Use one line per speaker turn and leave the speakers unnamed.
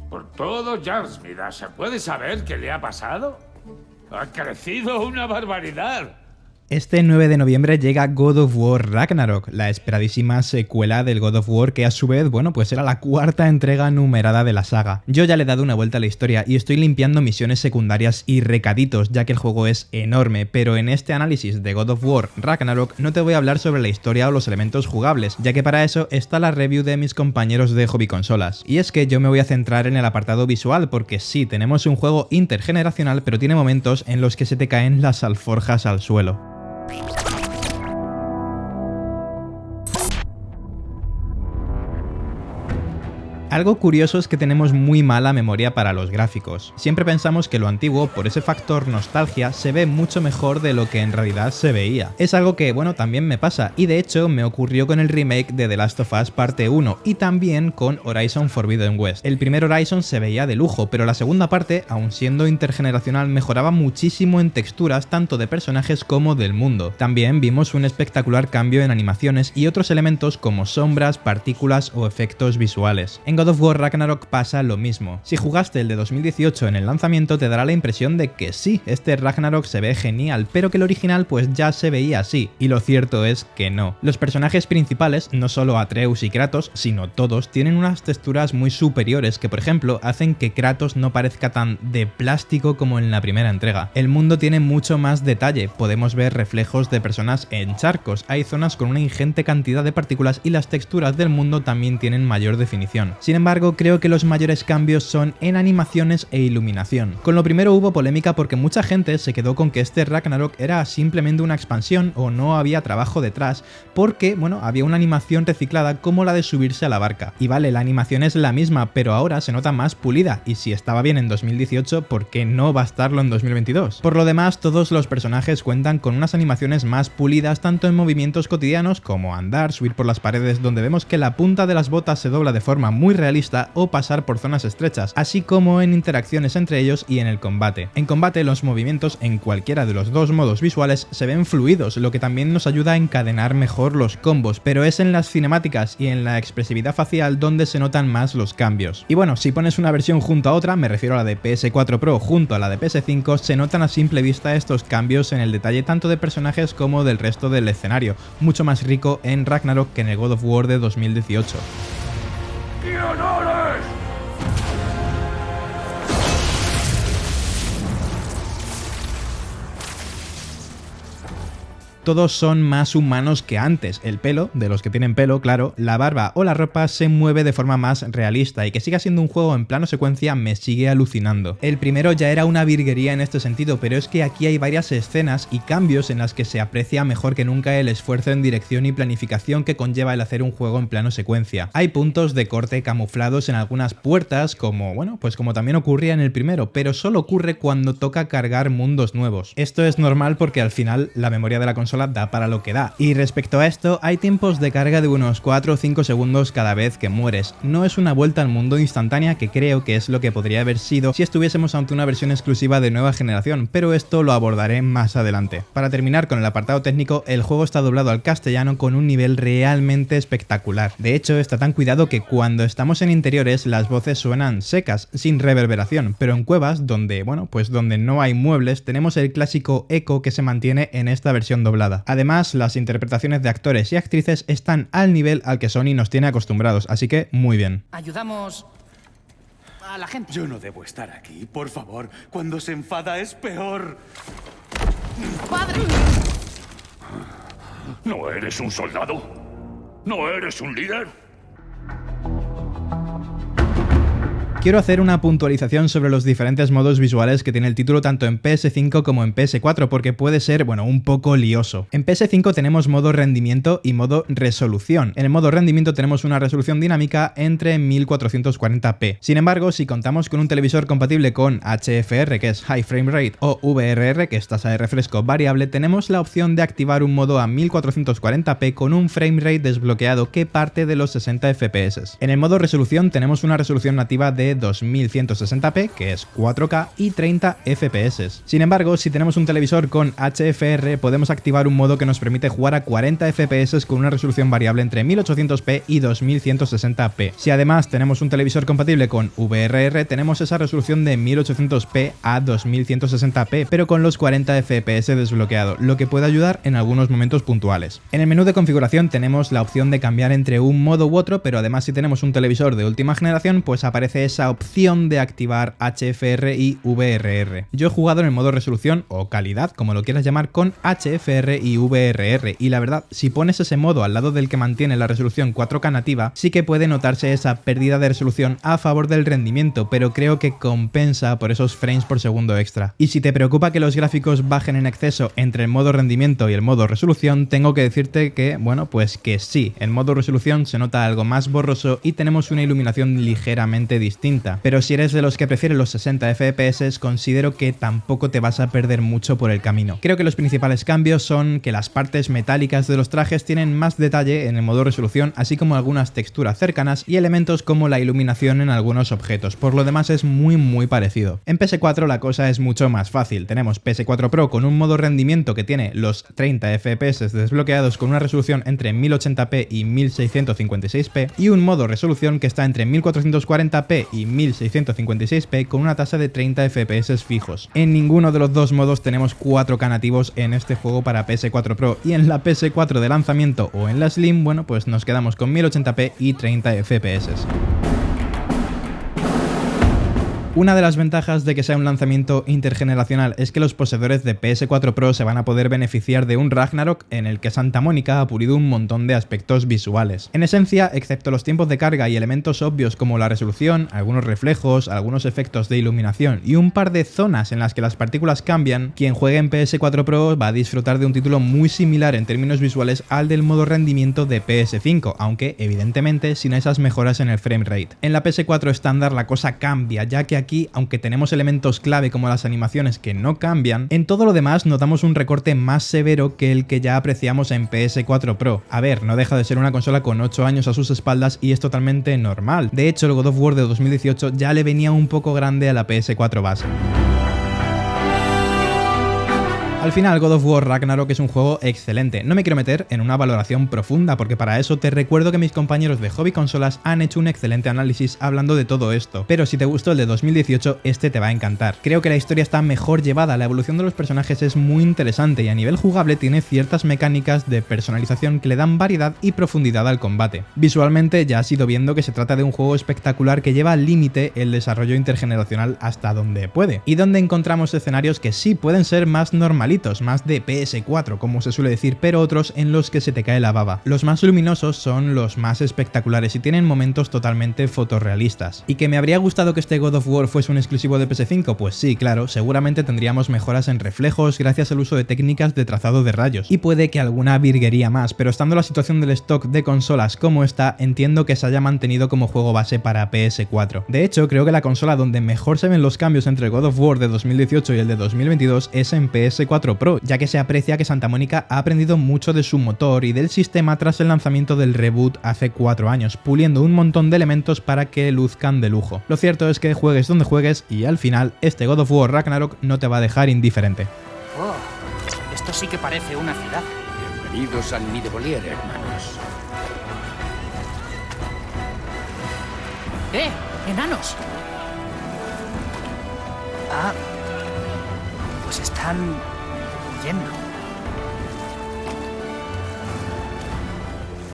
Por todo Jarlsmith, ¿se puede saber qué le ha pasado? Ha crecido una barbaridad.
Este 9 de noviembre llega God of War Ragnarok, la esperadísima secuela del God of War que a su vez, bueno, pues era la cuarta entrega numerada de la saga. Yo ya le he dado una vuelta a la historia y estoy limpiando misiones secundarias y recaditos, ya que el juego es enorme, pero en este análisis de God of War Ragnarok no te voy a hablar sobre la historia o los elementos jugables, ya que para eso está la review de mis compañeros de Hobby Consolas. Y es que yo me voy a centrar en el apartado visual, porque sí, tenemos un juego intergeneracional, pero tiene momentos en los que se te caen las alforjas al suelo. Algo curioso es que tenemos muy mala memoria para los gráficos. Siempre pensamos que lo antiguo, por ese factor nostalgia, se ve mucho mejor de lo que en realidad se veía. Es algo que, bueno, también me pasa, y de hecho me ocurrió con el remake de The Last of Us parte 1 y también con Horizon Forbidden West. El primer Horizon se veía de lujo, pero la segunda parte, aun siendo intergeneracional, mejoraba muchísimo en texturas tanto de personajes como del mundo. También vimos un espectacular cambio en animaciones y otros elementos como sombras, partículas o efectos visuales. En God of War Ragnarok pasa lo mismo. Si jugaste el de 2018 en el lanzamiento te dará la impresión de que sí, este Ragnarok se ve genial, pero que el original pues ya se veía así, y lo cierto es que no. Los personajes principales, no solo Atreus y Kratos, sino todos, tienen unas texturas muy superiores que por ejemplo hacen que Kratos no parezca tan de plástico como en la primera entrega. El mundo tiene mucho más detalle, podemos ver reflejos de personas en charcos, hay zonas con una ingente cantidad de partículas y las texturas del mundo también tienen mayor definición. Sin embargo, creo que los mayores cambios son en animaciones e iluminación. Con lo primero hubo polémica porque mucha gente se quedó con que este Ragnarok era simplemente una expansión o no había trabajo detrás, porque, bueno, había una animación reciclada como la de subirse a la barca. Y vale, la animación es la misma, pero ahora se nota más pulida, y si estaba bien en 2018, ¿por qué no va a estarlo en 2022? Por lo demás, todos los personajes cuentan con unas animaciones más pulidas tanto en movimientos cotidianos como andar, subir por las paredes donde vemos que la punta de las botas se dobla de forma muy realista o pasar por zonas estrechas, así como en interacciones entre ellos y en el combate. En combate los movimientos en cualquiera de los dos modos visuales se ven fluidos, lo que también nos ayuda a encadenar mejor los combos, pero es en las cinemáticas y en la expresividad facial donde se notan más los cambios. Y bueno, si pones una versión junto a otra, me refiero a la de PS4 Pro junto a la de PS5, se notan a simple vista estos cambios en el detalle tanto de personajes como del resto del escenario, mucho más rico en Ragnarok que en el God of War de 2018.
¡Qué honores!
Todos son más humanos que antes. El pelo, de los que tienen pelo, claro, la barba o la ropa se mueve de forma más realista, y que siga siendo un juego en plano secuencia me sigue alucinando. El primero ya era una virguería en este sentido, pero es que aquí hay varias escenas y cambios en las que se aprecia mejor que nunca el esfuerzo en dirección y planificación que conlleva el hacer un juego en plano secuencia. Hay puntos de corte camuflados en algunas puertas, como, bueno, pues como también ocurría en el primero, pero solo ocurre cuando toca cargar mundos nuevos. Esto es normal porque al final la memoria de la consola da para lo que da. Y respecto a esto, hay tiempos de carga de unos 4 o 5 segundos cada vez que mueres. No es una vuelta al mundo instantánea, que creo que es lo que podría haber sido si estuviésemos ante una versión exclusiva de nueva generación, pero esto lo abordaré más adelante. Para terminar con el apartado técnico, el juego está doblado al castellano con un nivel realmente espectacular. De hecho, está tan cuidado que cuando estamos en interiores las voces suenan secas, sin reverberación, pero en cuevas, donde, bueno, pues donde no hay muebles, tenemos el clásico eco que se mantiene en esta versión doblada. Además, las interpretaciones de actores y actrices están al nivel al que Sony nos tiene acostumbrados, así que muy bien.
Ayudamos a la gente.
Yo no debo estar aquí, por favor. Cuando se enfada es peor.
¡Padre!
¿No eres un soldado? ¿No eres un líder?
Quiero hacer una puntualización sobre los diferentes modos visuales que tiene el título tanto en PS5 como en PS4, porque puede ser, bueno, un poco lioso. En PS5 tenemos modo rendimiento y modo resolución. En el modo rendimiento tenemos una resolución dinámica entre 1440p. Sin embargo, si contamos con un televisor compatible con HFR, que es High Frame Rate, o VRR, que es tasa de refresco variable, tenemos la opción de activar un modo a 1440p con un frame rate desbloqueado que parte de los 60 FPS. En el modo resolución tenemos una resolución nativa de de 2160p, que es 4K, y 30 FPS. Sin embargo, si tenemos un televisor con HFR, podemos activar un modo que nos permite jugar a 40 FPS con una resolución variable entre 1800p y 2160p. Si además tenemos un televisor compatible con VRR, tenemos esa resolución de 1800p a 2160p, pero con los 40 FPS desbloqueado, lo que puede ayudar en algunos momentos puntuales. En el menú de configuración tenemos la opción de cambiar entre un modo u otro, pero además si tenemos un televisor de última generación, pues aparece esa opción de activar HFR y VRR. Yo he jugado en el modo resolución o calidad, como lo quieras llamar, con HFR y VRR, y la verdad, si pones ese modo al lado del que mantiene la resolución 4K nativa, sí que puede notarse esa pérdida de resolución a favor del rendimiento, pero creo que compensa por esos frames por segundo extra. Y si te preocupa que los gráficos bajen en exceso entre el modo rendimiento y el modo resolución, tengo que decirte que, bueno, pues que sí, en modo resolución se nota algo más borroso y tenemos una iluminación ligeramente distinta, pero si eres de los que prefieren los 60 FPS, considero que tampoco te vas a perder mucho por el camino. Creo que los principales cambios son que las partes metálicas de los trajes tienen más detalle en el modo resolución, así como algunas texturas cercanas y elementos como la iluminación en algunos objetos. Por lo demás es muy parecido. En PS4 la cosa es mucho más fácil. Tenemos PS4 Pro con un modo rendimiento que tiene los 30 FPS desbloqueados con una resolución entre 1080p y 1656p y un modo resolución que está entre 1440p y 1656p con una tasa de 30 FPS fijos. En ninguno de los dos modos tenemos 4K nativos en este juego para PS4 Pro, y en la PS4 de lanzamiento o en la Slim, bueno, pues nos quedamos con 1080p y 30 FPS. Una de las ventajas de que sea un lanzamiento intergeneracional es que los poseedores de PS4 Pro se van a poder beneficiar de un Ragnarok en el que Santa Mónica ha pulido un montón de aspectos visuales. En esencia, excepto los tiempos de carga y elementos obvios como la resolución, algunos reflejos, algunos efectos de iluminación y un par de zonas en las que las partículas cambian, quien juegue en PS4 Pro va a disfrutar de un título muy similar en términos visuales al del modo rendimiento de PS5, aunque evidentemente sin esas mejoras en el frame rate. En la PS4 estándar la cosa cambia, ya que aquí, aunque tenemos elementos clave como las animaciones que no cambian, en todo lo demás notamos un recorte más severo que el que ya apreciamos en PS4 Pro. A ver, no deja de ser una consola con 8 años a sus espaldas y es totalmente normal. De hecho, el God of War de 2018 ya le venía un poco grande a la PS4 base. Al final, God of War Ragnarok es un juego excelente. No me quiero meter en una valoración profunda, porque para eso te recuerdo que mis compañeros de Hobby Consolas han hecho un excelente análisis hablando de todo esto. Pero si te gustó el de 2018, este te va a encantar. Creo que la historia está mejor llevada, la evolución de los personajes es muy interesante y a nivel jugable tiene ciertas mecánicas de personalización que le dan variedad y profundidad al combate. Visualmente ya has ido viendo que se trata de un juego espectacular que lleva al límite el desarrollo intergeneracional hasta donde puede, y donde encontramos escenarios que sí pueden ser más normalitos, más de PS4 como se suele decir, pero otros en los que se te cae la baba. Los más luminosos son los más espectaculares y tienen momentos totalmente fotorrealistas. ¿Y que me habría gustado que este God of War fuese un exclusivo de PS5? Pues sí, claro, seguramente tendríamos mejoras en reflejos gracias al uso de técnicas de trazado de rayos, y puede que alguna virguería más, pero estando la situación del stock de consolas como está, entiendo que se haya mantenido como juego base para PS4. De hecho, creo que la consola donde mejor se ven los cambios entre el God of War de 2018 y el de 2022 es en PS4 Pro, ya que se aprecia que Santa Mónica ha aprendido mucho de su motor y del sistema tras el lanzamiento del reboot hace 4 años, puliendo un montón de elementos para que luzcan de lujo. Lo cierto es que juegues donde juegues y al final este God of War Ragnarok no te va a dejar indiferente.
Oh, esto sí que parece una ciudad.
Bienvenidos al Midevolier, hermanos.
¡Enanos! Ah, pues están huyendo.